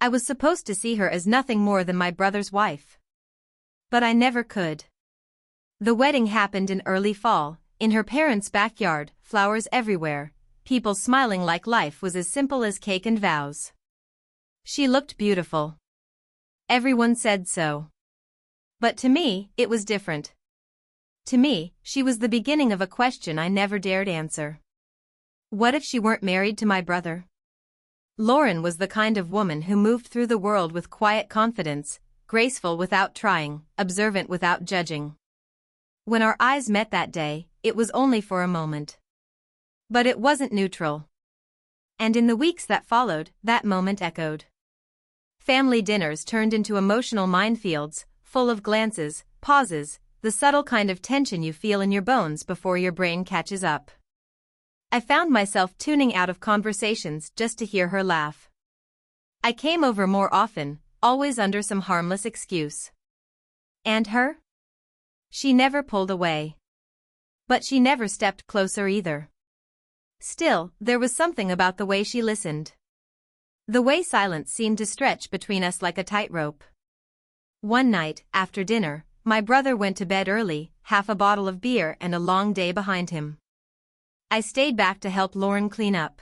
I was supposed to see her as nothing more than my brother's wife. But I never could. The wedding happened in early fall, in her parents' backyard, flowers everywhere, people smiling like life was as simple as cake and vows. She looked beautiful. Everyone said so. But to me, it was different. To me, she was the beginning of a question I never dared answer. What if she weren't married to my brother? Lauren was the kind of woman who moved through the world with quiet confidence, graceful without trying, observant without judging. When our eyes met that day, it was only for a moment. But it wasn't neutral. And in the weeks that followed, that moment echoed. Family dinners turned into emotional minefields, full of glances, pauses, the subtle kind of tension you feel in your bones before your brain catches up. I found myself tuning out of conversations just to hear her laugh. I came over more often, always under some harmless excuse. And her? She never pulled away. But she never stepped closer either. Still, there was something about the way she listened. The way silence seemed to stretch between us like a tightrope. One night, after dinner, my brother went to bed early, half a bottle of beer and a long day behind him. I stayed back to help Lauren clean up.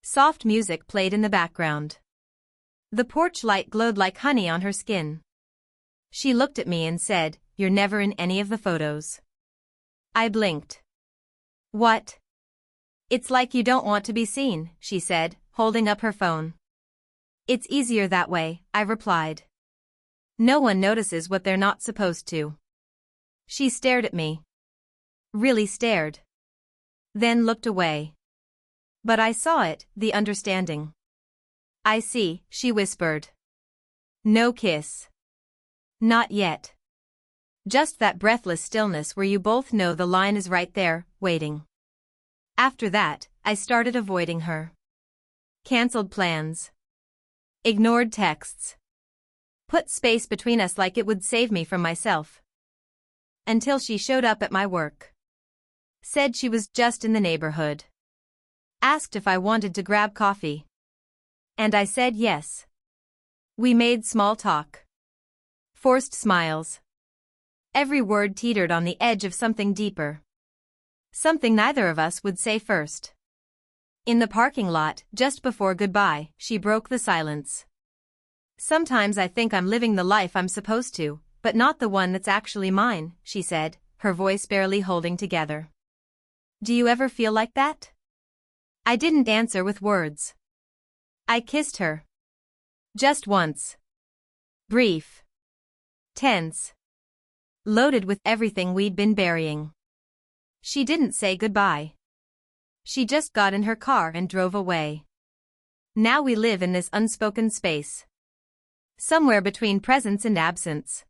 Soft music played in the background. The porch light glowed like honey on her skin. She looked at me and said, "You're never in any of the photos." I blinked. "What?" "It's like you don't want to be seen," she said, holding up her phone. "It's easier that way," I replied. "No one notices what they're not supposed to." She stared at me. Really stared. Then looked away. But I saw it, the understanding. "I see," she whispered. "No kiss. Not yet. Just that breathless stillness where you both know the line is right there, waiting." After that, I started avoiding her. Cancelled plans. Ignored texts. Put space between us like it would save me from myself. Until she showed up at my work. Said she was just in the neighborhood. Asked if I wanted to grab coffee. And I said yes. We made small talk. Forced smiles. Every word teetered on the edge of something deeper. Something neither of us would say first. In the parking lot, just before goodbye, she broke the silence. "Sometimes I think I'm living the life I'm supposed to, but not the one that's actually mine," she said, her voice barely holding together. "Do you ever feel like that?" I didn't answer with words. I kissed her. Just once. Brief. Tense. Loaded with everything we'd been burying. She didn't say goodbye. She just got in her car and drove away. Now we live in this unspoken space. Somewhere between presence and absence.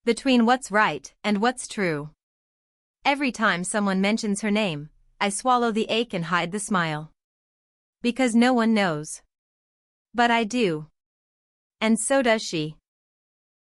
Between what's right and what's true. Every time someone mentions her name, I swallow the ache and hide the smile. Because no one knows. But I do. And so does she.